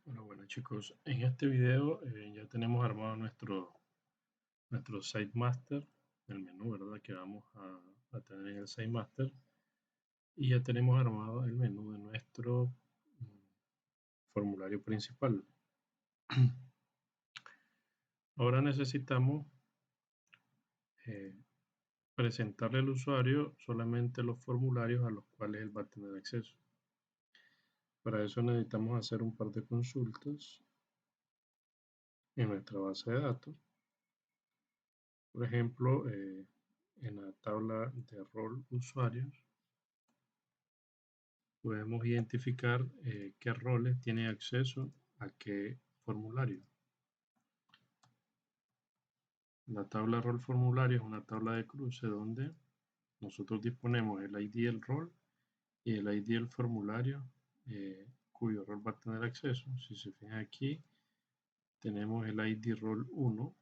Bueno chicos, en este video ya tenemos armado nuestro site master, el menú, ¿verdad? Que vamos a tener en el site master, y ya tenemos armado el menú de nuestro formulario principal. Ahora necesitamos presentarle al usuario solamente los formularios a los cuales él va a tener acceso. Para eso necesitamos hacer un par de consultas en nuestra base de datos. Por ejemplo, en la tabla de rol usuarios, podemos identificar qué roles tienen acceso a qué formulario. La tabla rol formulario es una tabla de cruce donde nosotros disponemos el ID del rol y el ID del formulario cuyo rol va a tener acceso. Si se fijan aquí, tenemos el ID rol 1,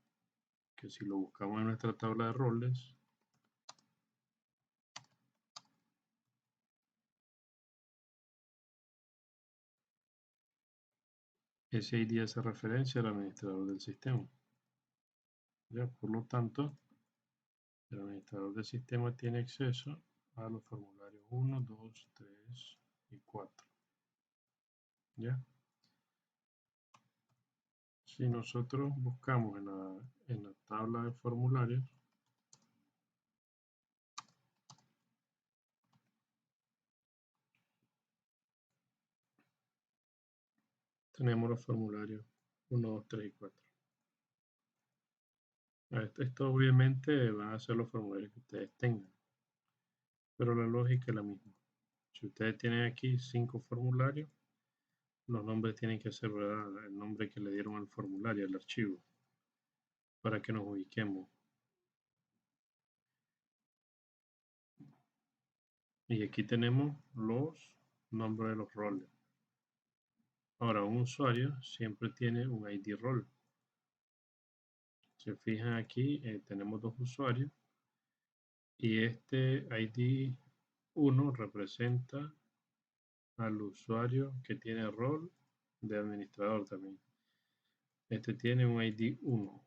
que si lo buscamos en nuestra tabla de roles, ese ID hace referencia al administrador del sistema. ¿Ya? Por lo tanto, el administrador del sistema tiene acceso a los formularios 1, 2, 3 y 4. ¿Ya? Si nosotros buscamos en la tabla de formularios, tenemos los formularios 1, 2, 3 y 4. Esto obviamente van a ser los formularios que ustedes tengan, pero la lógica es la misma. Si ustedes tienen aquí 5 formularios, los nombres tienen que ser, ¿verdad?, el nombre que le dieron al formulario, al archivo, para que nos ubiquemos. Y aquí tenemos los nombres de los roles. Ahora, un usuario siempre tiene un ID rol. Se fijan aquí, tenemos dos usuarios y este ID 1 representa al usuario que tiene rol de administrador también. Este tiene un ID 1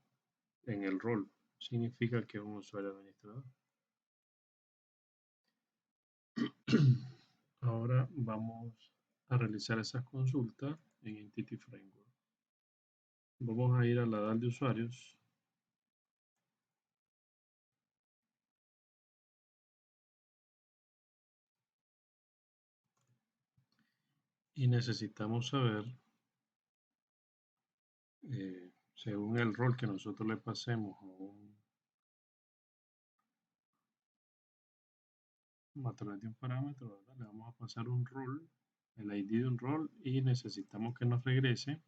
en el rol, significa que es un usuario administrador. Ahora vamos a realizar esas consultas en Entity Framework. Vamos a ir a la DAL de usuarios. Y necesitamos saber, según el rol que nosotros le pasemos a través de un parámetro, ¿verdad? Le vamos a pasar un rol, el ID de un rol, y necesitamos que nos regrese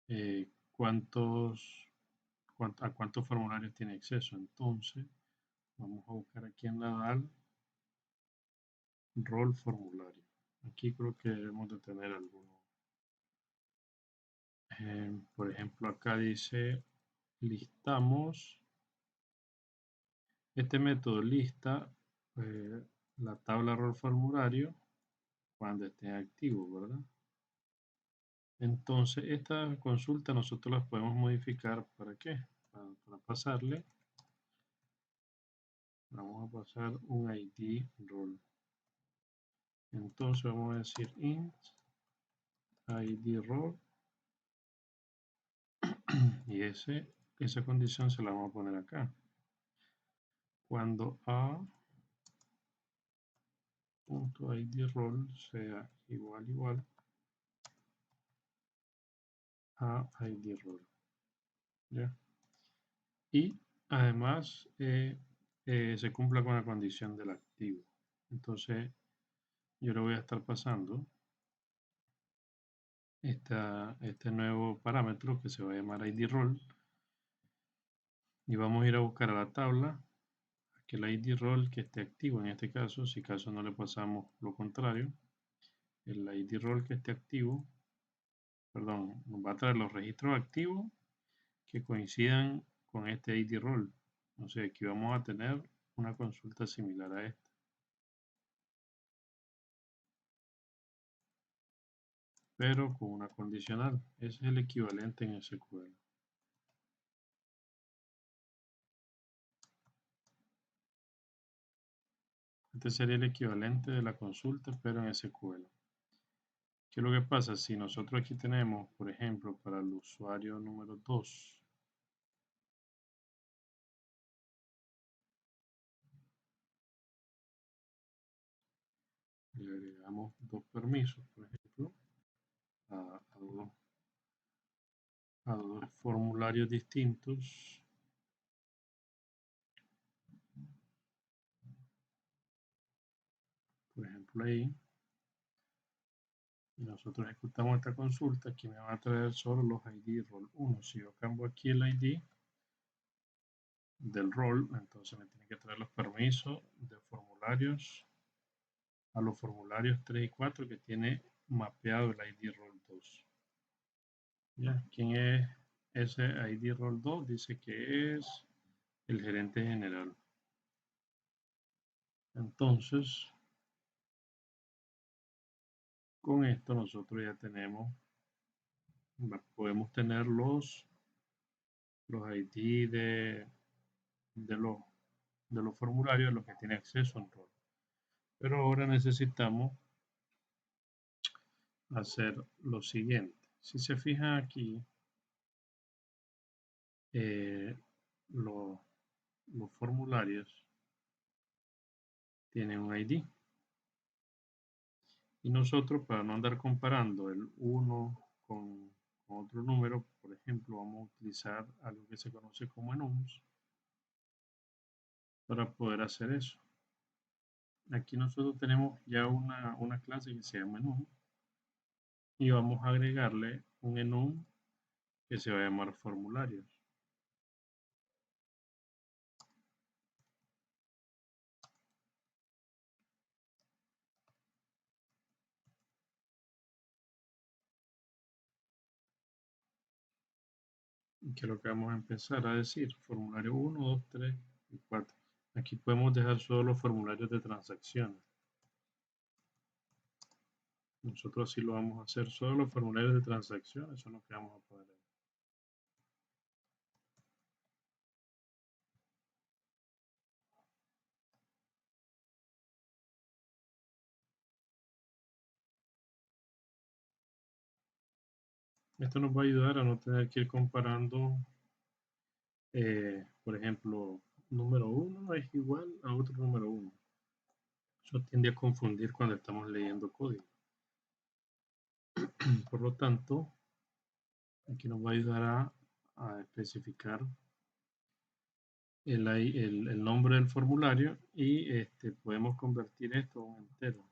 a cuántos formularios tiene acceso. Entonces, vamos a buscar aquí en la DAL rol formulario. Aquí creo que debemos de tener alguno. Por ejemplo, acá dice listamos. Este método lista la tabla rol formulario cuando esté activo, ¿verdad? Entonces, esta consulta nosotros las podemos modificar. ¿Para qué? Para pasarle. Vamos a pasar un ID rol. Entonces vamos a decir int ID rol y esa condición se la vamos a poner acá. Cuando a.id rol sea igual a id rol. ¿Ya? Y además se cumpla con la condición del activo. Entonces yo le voy a estar pasando este nuevo parámetro que se va a llamar id rol y vamos a ir a buscar a la tabla que el id rol que esté activo. En este caso, si acaso no le pasamos lo contrario, el id rol que esté activo, perdón, nos va a traer los registros activos que coincidan con este id rol. O sea, aquí vamos a tener una consulta similar a esta. pero con una condicional. Ese es el equivalente en SQL. Este sería el equivalente de la consulta, pero en SQL. ¿Qué es lo que pasa? Si nosotros aquí tenemos, por ejemplo, para el usuario número 2, le agregamos dos permisos, por ejemplo, a dos formularios distintos. Por ejemplo, ahí, y nosotros ejecutamos esta consulta, aquí me va a traer solo los ID rol 1. Si yo cambio aquí el ID del rol, entonces me tiene que traer los permisos de formularios a los formularios 3 y 4 que tiene mapeado el ID rol 2. ¿Ya? ¿Quién es ese ID rol 2? Dice que es el gerente general. Entonces, con esto nosotros ya tenemos, podemos tener los ID de los formularios a los que tiene acceso en rol. Pero ahora necesitamos hacer lo siguiente. Si se fijan aquí, los formularios tienen un ID. Y nosotros, para no andar comparando el 1 con otro número, por ejemplo, vamos a utilizar algo que se conoce como enums para poder hacer eso. Aquí nosotros tenemos ya una clase que se llama enum y vamos a agregarle un enum que se va a llamar formularios. Que es lo que vamos a empezar a decir, formulario 1, 2, 3 y 4. Aquí podemos dejar solo los formularios de transacciones. Nosotros sí lo vamos a hacer, solo los formularios de transacciones son los que vamos a poner. Esto nos va a ayudar a no tener que ir comparando, por ejemplo, número 1 es igual a otro número 1. Eso tiende a confundir cuando estamos leyendo código. Por lo tanto, aquí nos va a ayudar a especificar el nombre del formulario y podemos convertir esto a un entero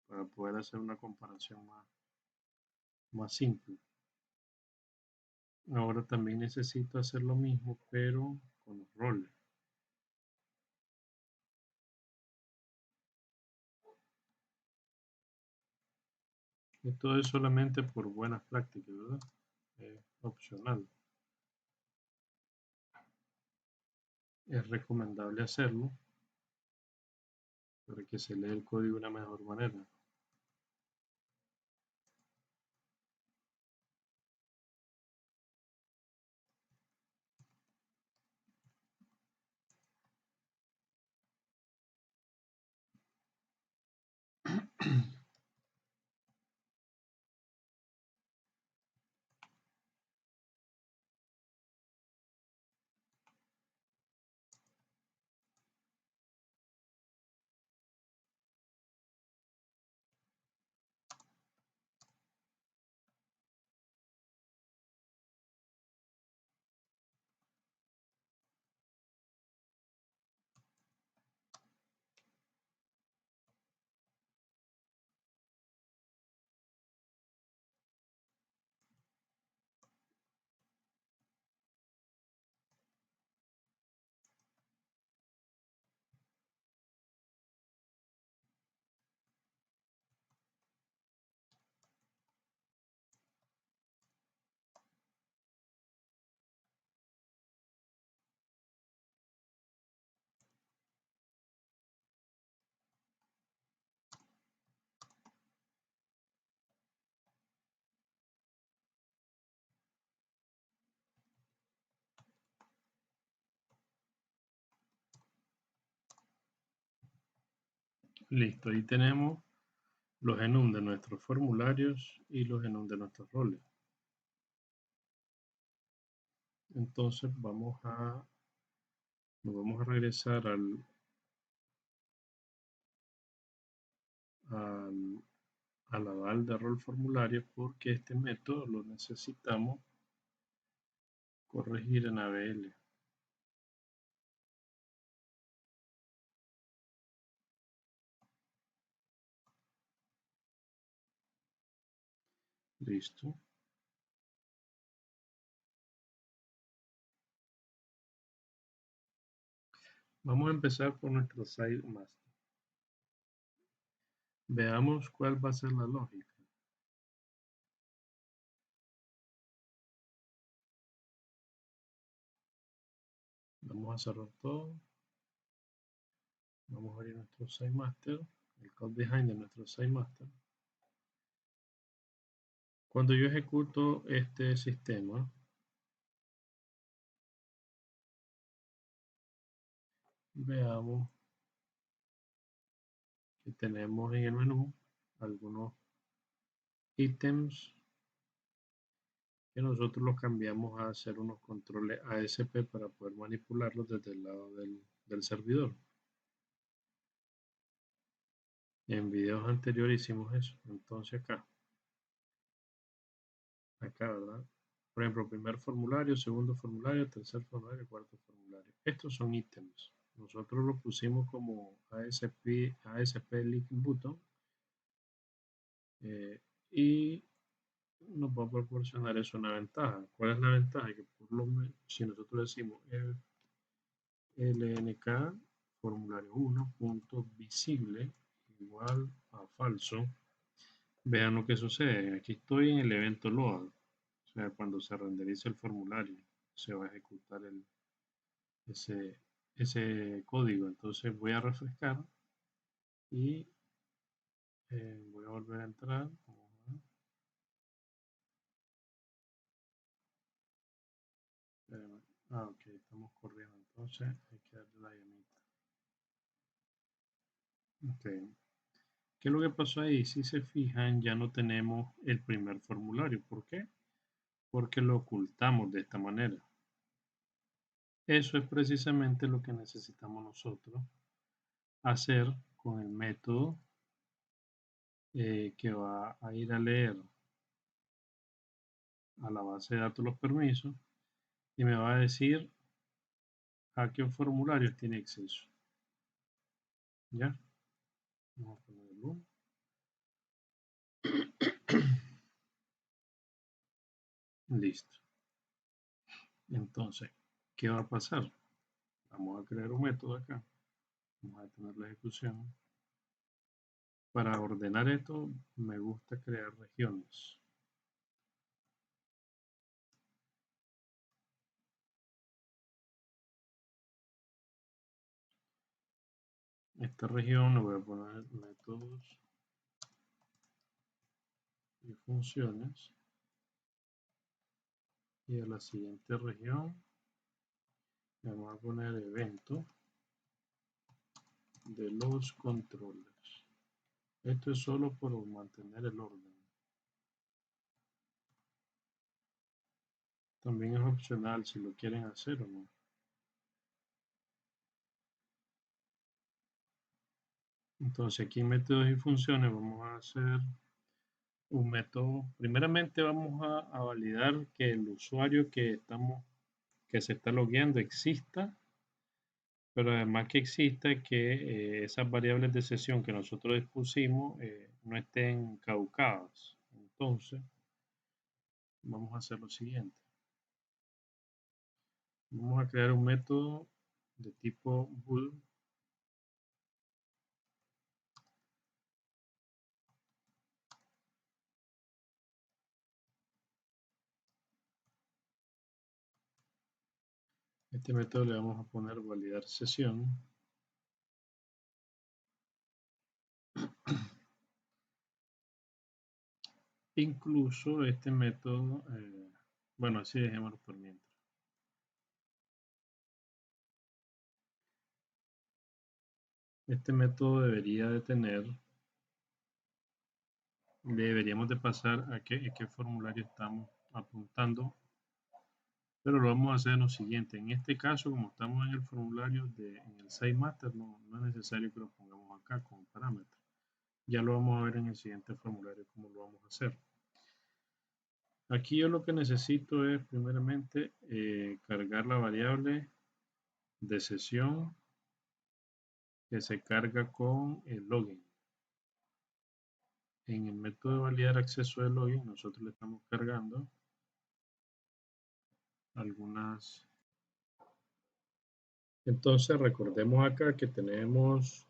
para poder hacer una comparación más simple. Ahora también necesito hacer lo mismo, pero con los roles. Esto es solamente por buenas prácticas, ¿verdad? Es opcional. Es recomendable hacerlo para que se lea el código de una mejor manera. Listo, ahí tenemos los enum de nuestros formularios y los enum de nuestros roles. Entonces nos vamos a regresar a la val de rol formulario porque este método lo necesitamos corregir en ABL. Listo. Vamos a empezar por nuestro site master. Veamos cuál va a ser la lógica. Vamos a cerrar todo. Vamos a abrir nuestro site master, el code behind de nuestro site master. Cuando yo ejecuto este sistema, veamos que tenemos en el menú algunos ítems que nosotros los cambiamos a hacer unos controles ASP para poder manipularlos desde el lado del servidor. En videos anteriores hicimos eso. Entonces acá, ¿verdad? Por ejemplo, primer formulario, segundo formulario, tercer formulario, cuarto formulario. Estos son ítems. Nosotros lo pusimos como ASP link button y nos va a proporcionar eso una ventaja. ¿Cuál es la ventaja? Que por lo menos si nosotros decimos lnk formulario 1 punto visible igual a falso, vean lo que sucede. Aquí estoy en el evento load, o sea, cuando se renderiza el formulario, se va a ejecutar ese, ese código. Entonces voy a refrescar y voy a volver a entrar. Ok, estamos corriendo, entonces hay que darle la llamita. Ok, ¿qué es lo que pasó ahí? Si se fijan, ya no tenemos el primer formulario. ¿Por qué? Porque lo ocultamos de esta manera. Eso es precisamente lo que necesitamos nosotros hacer con el método que va a ir a leer a la base de datos los permisos y me va a decir a qué formularios tiene acceso. ¿Ya? Vamos a poner el 1. Listo. Entonces, ¿qué va a pasar? Vamos a crear un método acá. Vamos a detener la ejecución. Para ordenar esto, me gusta crear regiones. Esta región le voy a poner métodos y funciones. Y a la siguiente región le vamos a poner evento de los controles. Esto es solo por mantener el orden. También es opcional si lo quieren hacer o no. Entonces aquí en métodos y funciones vamos a hacer un método. Primeramente vamos a validar que el usuario que se está logueando exista, pero además que exista que esas variables de sesión que nosotros expusimos no estén caducadas. Entonces vamos a hacer lo siguiente. Vamos a crear un método de tipo bool. Este método le vamos a poner validar sesión. Incluso este método, bueno, así dejémoslo por mientras. Este método deberíamos de pasar a qué formulario estamos apuntando, pero lo vamos a hacer en lo siguiente. En este caso, como estamos en el formulario en el site master, no es necesario que lo pongamos acá como parámetro. Ya lo vamos a ver en el siguiente formulario cómo lo vamos a hacer. Aquí yo lo que necesito es primeramente cargar la variable de sesión que se carga con el login. En el método de validar acceso de login nosotros le estamos cargando algunas. Entonces recordemos acá que tenemos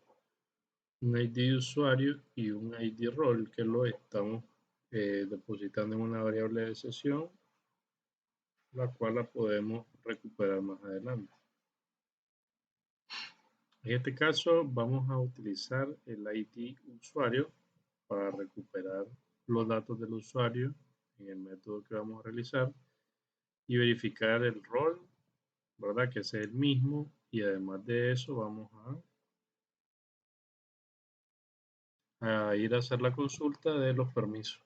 un ID de usuario y un ID role que lo estamos depositando en una variable de sesión, la cual la podemos recuperar más adelante. En este caso vamos a utilizar el ID usuario para recuperar los datos del usuario en el método que vamos a realizar y verificar el rol, ¿verdad? Que sea el mismo, y además de eso vamos a ir a hacer la consulta de los permisos.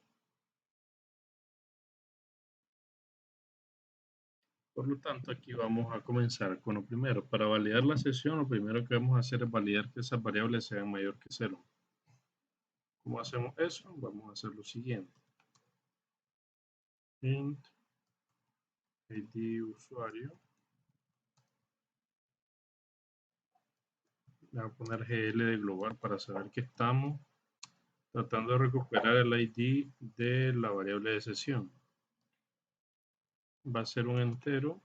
Por lo tanto, aquí vamos a comenzar con lo primero. Para validar la sesión, lo primero que vamos a hacer es validar que esas variables sean mayor que 0. ¿Cómo hacemos eso? Vamos a hacer lo siguiente. Int ID usuario. Le voy a poner GL de global para saber que estamos tratando de recuperar el ID de la variable de sesión. Va a ser un entero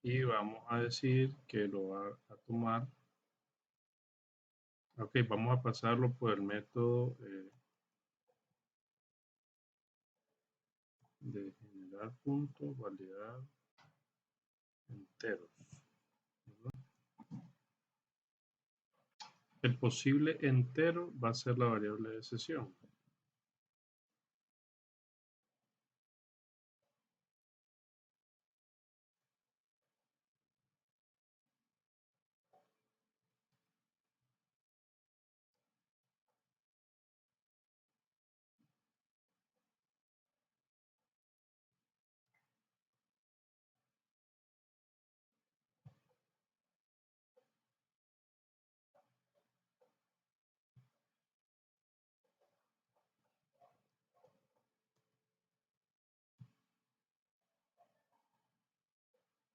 y vamos a decir que lo va a tomar. Ok, vamos a pasarlo por el método de generar punto validar enteros, ¿verdad? El posible entero va a ser la variable de sesión.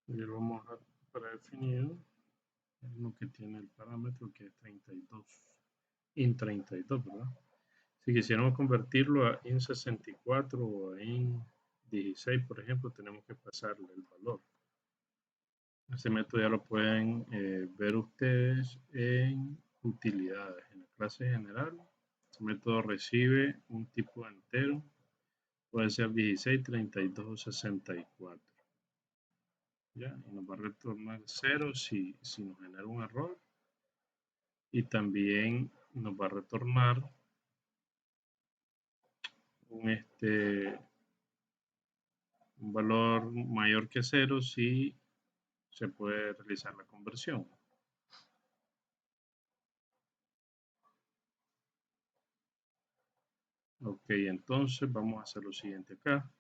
Y lo vamos a predefinir lo que tiene el parámetro que es 32. int32, ¿verdad? Si quisiéramos convertirlo a int64 o a int16, por ejemplo, tenemos que pasarle el valor. Este método ya lo pueden ver ustedes en utilidades. En la clase general, este método recibe un tipo entero, puede ser 16, 32 o 64. ¿Ya? Y nos va a retornar 0 si nos genera un error. Y también nos va a retornar un valor mayor que 0 si se puede realizar la conversión. Ok, entonces vamos a hacer lo siguiente acá.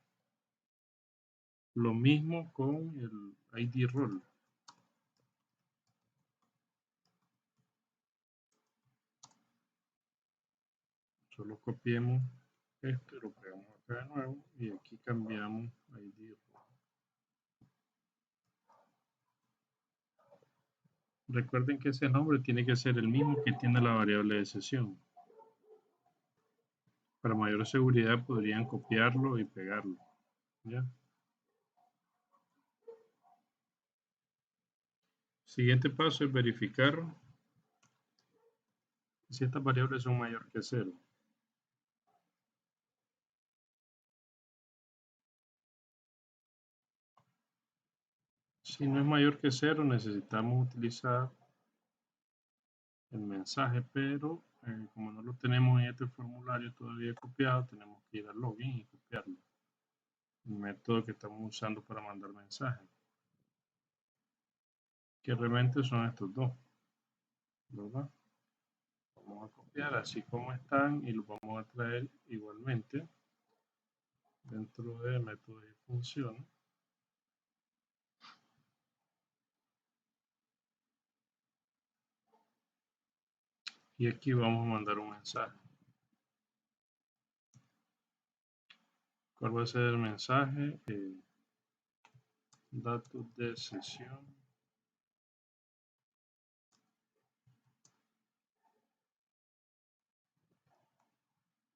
Lo mismo con el ID role. Solo copiemos esto y lo pegamos acá de nuevo y aquí cambiamos ID role. Recuerden que ese nombre tiene que ser el mismo que tiene la variable de sesión. Para mayor seguridad podrían copiarlo y pegarlo. ¿Ya? Siguiente paso es verificar si estas variables son mayor que 0. Si no es mayor que 0, necesitamos utilizar el mensaje, pero como no lo tenemos en este formulario todavía copiado, tenemos que ir al login y copiarlo. El método que estamos usando para mandar mensajes, que realmente son estos dos, ¿verdad? Vamos a copiar así como están y los vamos a traer igualmente dentro de métodos y funciones. Y aquí vamos a mandar un mensaje. ¿Cuál va a ser el mensaje? Datos de sesión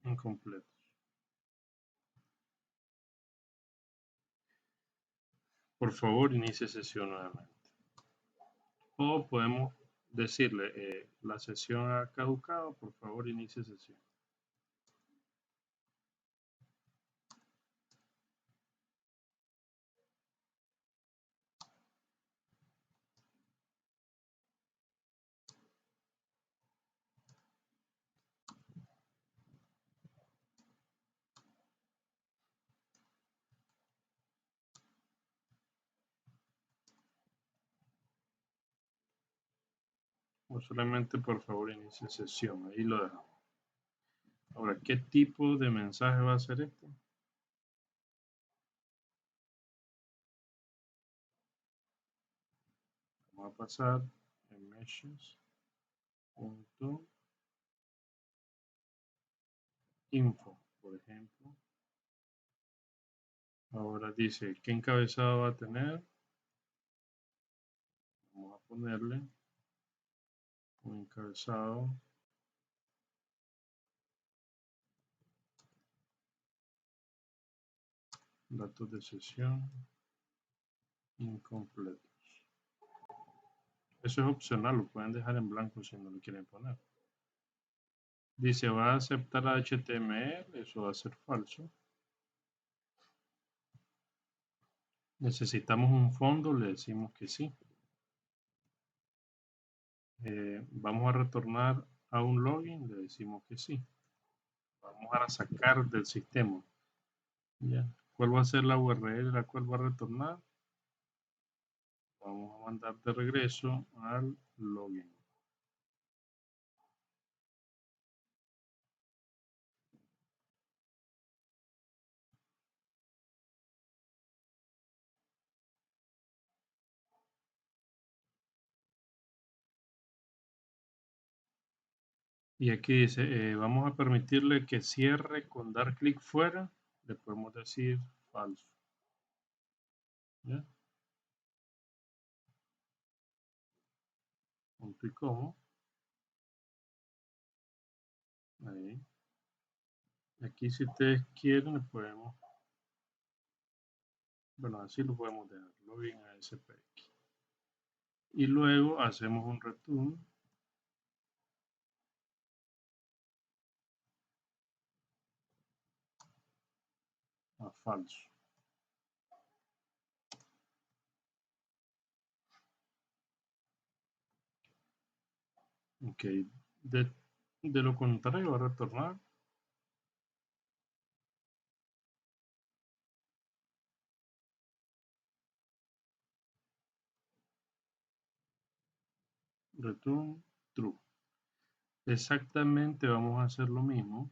incompletos. Por favor, inicie sesión nuevamente. O podemos decirle, la sesión ha caducado, por favor, inicie sesión. O solamente, por favor, inicie sesión. Ahí lo dejamos. Ahora, ¿qué tipo de mensaje va a ser esto? Vamos a pasar en meshes.info, por ejemplo. Ahora dice, ¿qué encabezado va a tener? Vamos a ponerle un encabezado datos de sesión incompletos. Eso es opcional, lo pueden dejar en blanco si no lo quieren poner. Dice, ¿va a aceptar HTML? Eso va a ser falso. Necesitamos un fondo, le decimos que sí. Vamos a retornar a un login, le decimos que sí. Vamos a sacar del sistema. ¿Ya? ¿Cuál va a ser la URL la cual va a retornar? Vamos a mandar de regreso al login. Y aquí dice, vamos a permitirle que cierre con dar clic fuera. Le podemos decir falso. ¿Ya? Punto y coma. Ahí. Aquí si ustedes quieren, le podemos, bueno, así lo podemos dejar, login a SPX. Y luego hacemos un return a falso. Ok, de lo contrario va a retornar return true. Exactamente vamos a hacer lo mismo,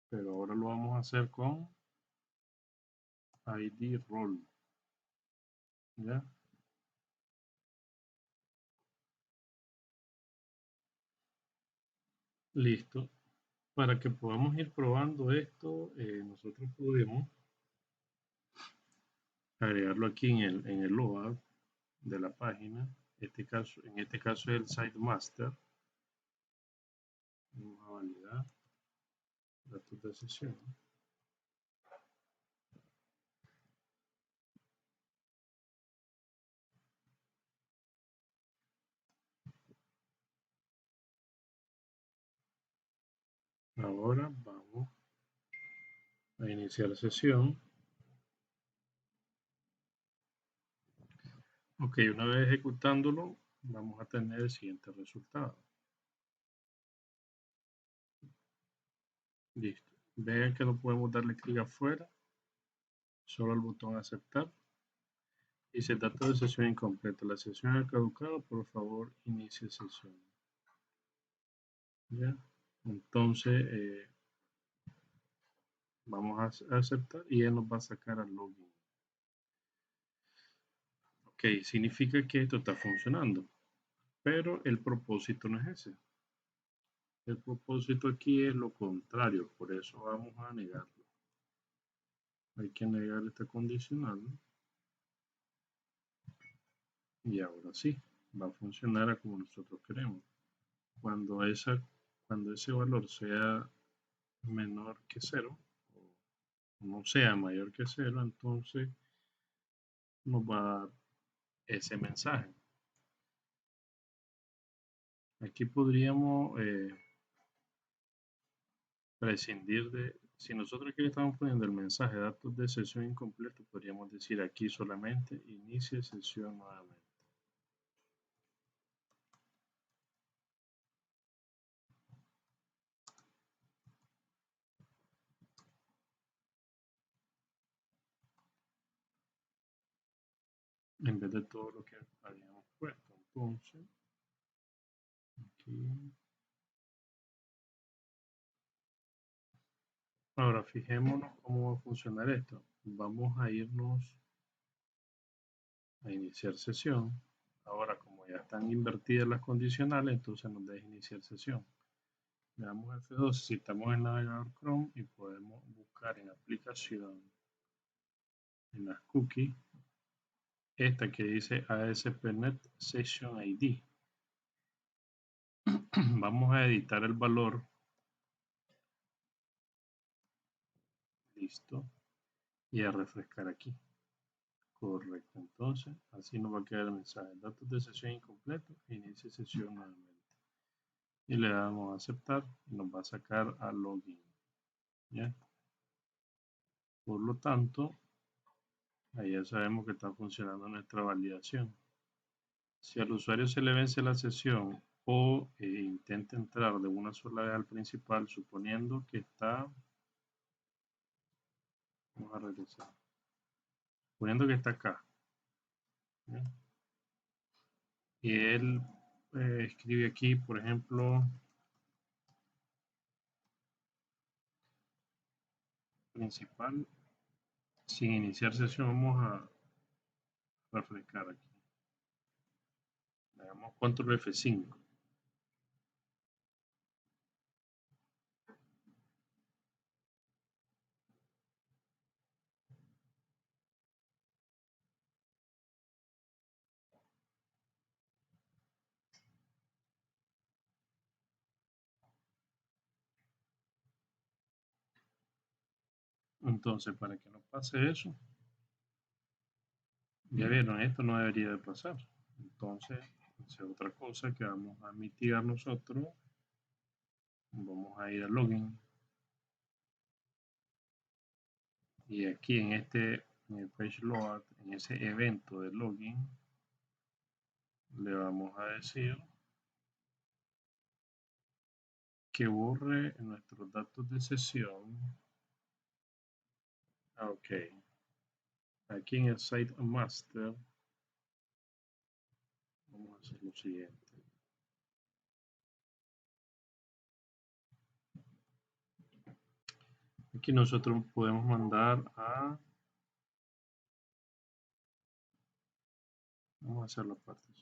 pero ahora lo vamos a hacer con ID role. ¿Ya? Listo. Para que podamos ir probando esto, nosotros podemos agregarlo aquí en el logout de la página. En este caso es el site master. Vamos a validar datos de sesión. Ahora vamos a iniciar sesión. Ok, una vez ejecutándolo, vamos a tener el siguiente resultado. Listo. Vean que no podemos darle clic afuera, solo el botón aceptar. Dice datos de sesión incompleta. La sesión ha caducado, por favor inicie sesión. ¿ya? Entonces, vamos a aceptar y él nos va a sacar al login. Ok, significa que esto está funcionando, pero el propósito no es ese. El propósito aquí es lo contrario, por eso vamos a negarlo. Hay que negar esta condicional y ahora sí, va a funcionar a como nosotros queremos. Cuando, cuando ese valor sea menor que cero, o no sea mayor que cero, entonces nos va a dar ese mensaje. Aquí podríamos prescindir de, si nosotros aquí le estamos poniendo el mensaje datos de sesión incompleto, podríamos decir aquí solamente inicie sesión nuevamente. En vez de todo lo que habíamos puesto. Entonces, aquí. Ahora, fijémonos cómo va a funcionar esto. Vamos a irnos a iniciar sesión. Ahora, como ya están invertidas las condicionales, entonces nos deja iniciar sesión. Le damos F2 si estamos en el navegador Chrome y podemos buscar en aplicación, en las cookies, esta que dice ASP.NET Session ID. Vamos a editar el valor. Listo. Y a refrescar aquí. Correcto. Entonces, así nos va a quedar el mensaje. Datos de sesión incompleto. Inicie sesión nuevamente. Y le damos a aceptar y nos va a sacar a login. ¿Ya? Por lo tanto, ahí ya sabemos que está funcionando nuestra validación. Si al usuario se le vence la sesión o intenta entrar de una sola vez al principal, suponiendo que está, vamos a regresar, suponiendo que está acá, ¿ya? Y él escribe aquí, por ejemplo, principal, sin iniciar sesión, vamos a refrescar aquí. Le damos control F5. Entonces, para que no pase eso, ya vieron, esto no debería de pasar. Entonces, esa es otra cosa que vamos a mitigar nosotros. Vamos a ir a login. Y aquí en en el page load, en ese evento de login, le vamos a decir que borre nuestros datos de sesión. Ok. Aquí en el site master, vamos a hacer lo siguiente. Aquí nosotros podemos mandar a, vamos a hacer las partes.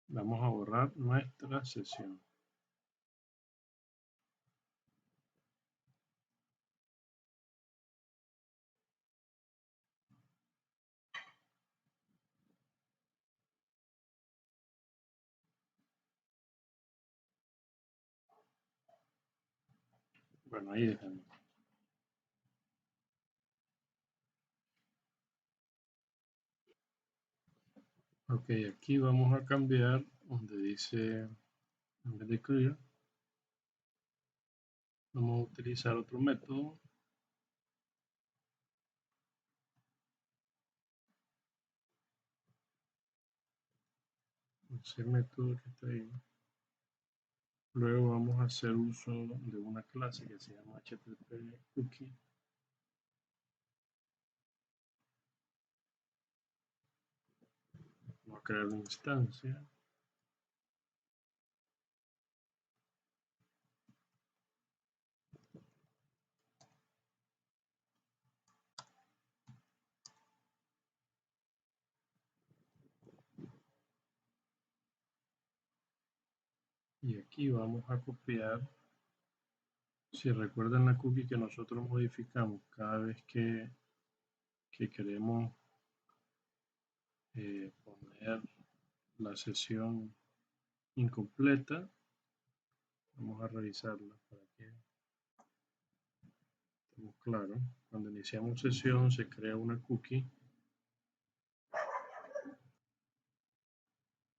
Vamos a borrar nuestra sesión. Bueno, ahí dejamos. Ok, aquí vamos a cambiar donde dice, en vez de clear, vamos a utilizar otro método. Ese método que está ahí. Luego vamos a hacer uso de una clase que se llama HTTP Cookie. Vamos a crear una instancia. Y aquí vamos a copiar. Si recuerdan la cookie que nosotros modificamos cada vez que queremos poner la sesión incompleta, vamos a revisarla para que estemos claros. Cuando iniciamos sesión se crea una cookie.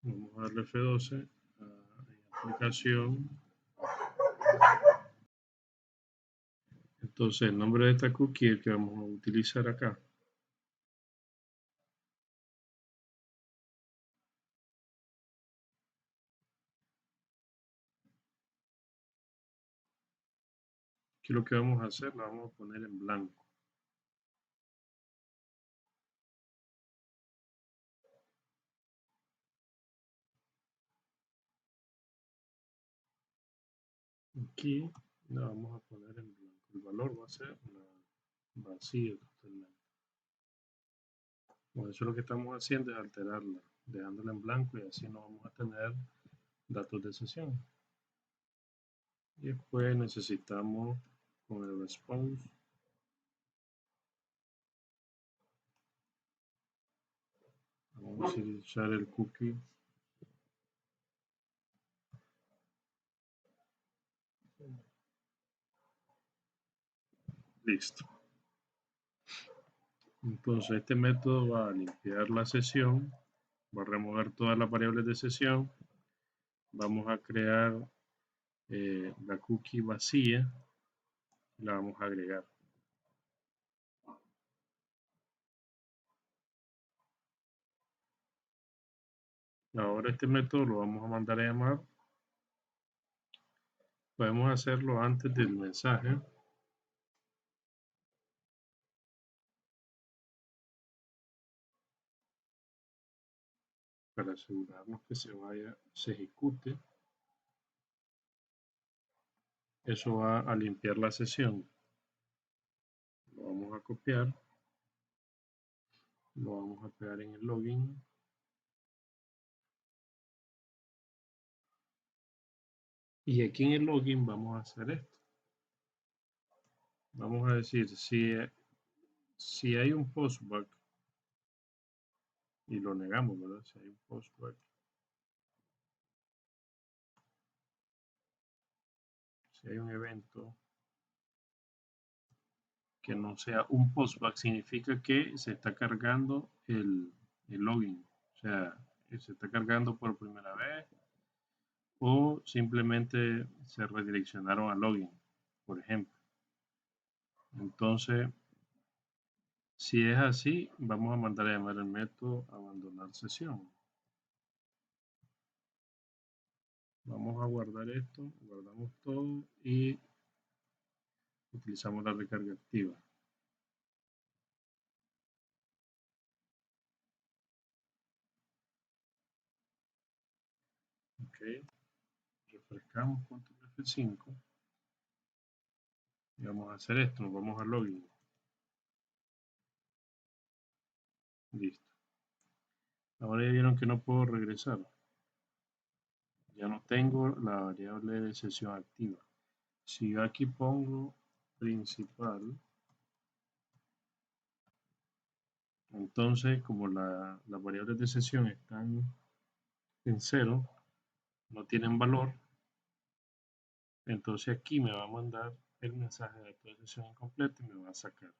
Vamos a darle F12 a aplicación. Entonces el nombre de esta cookie es el que vamos a utilizar acá. Aquí lo que vamos a hacer, la vamos a poner en blanco. Aquí la vamos a poner en blanco. El valor va a ser vacío totalmente. Bueno, eso lo que estamos haciendo es alterarla, dejándola en blanco y así no vamos a tener datos de sesión. Y después necesitamos con el response, vamos a utilizar el cookie. Listo. Entonces este método va a limpiar la sesión, va a remover todas las variables de sesión, vamos a crear la cookie vacía y la vamos a agregar. Ahora este método lo vamos a mandar a llamar. Podemos hacerlo antes del mensaje. Para asegurarnos que se ejecute. Eso va a limpiar la sesión. Lo vamos a copiar. Lo vamos a pegar en el login. Y aquí en el login vamos a hacer esto. Vamos a decir si hay un postback y lo negamos, ¿verdad? Si hay un postback. Si hay un evento que no sea un postback, significa que se está cargando el login. O sea, se está cargando por primera vez o simplemente se redireccionaron al login, por ejemplo. Entonces, si es así, vamos a mandar a llamar el método abandonar sesión. Vamos a guardar esto, guardamos todo y utilizamos la recarga activa. Ok, refrescamos control F5 y vamos a hacer esto, nos vamos a login. Listo. Ahora ya vieron que no puedo regresar. Ya no tengo la variable de sesión activa. Si yo aquí pongo principal, entonces como las variables de sesión están en cero, no tienen valor, entonces aquí me va a mandar el mensaje de actualización incompleta y me va a sacar.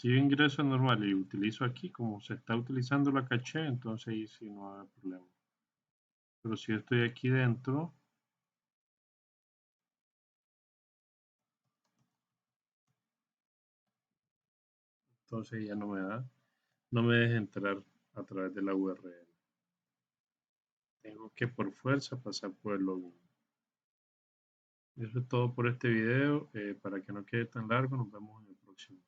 Si yo ingreso normal y utilizo aquí, como se está utilizando la caché, entonces ahí sí no va a haber problema. Pero si yo estoy aquí dentro, entonces ya no me deja entrar a través de la URL. Tengo que por fuerza pasar por el login. Eso es todo por este video. Para que no quede tan largo, nos vemos en el próximo.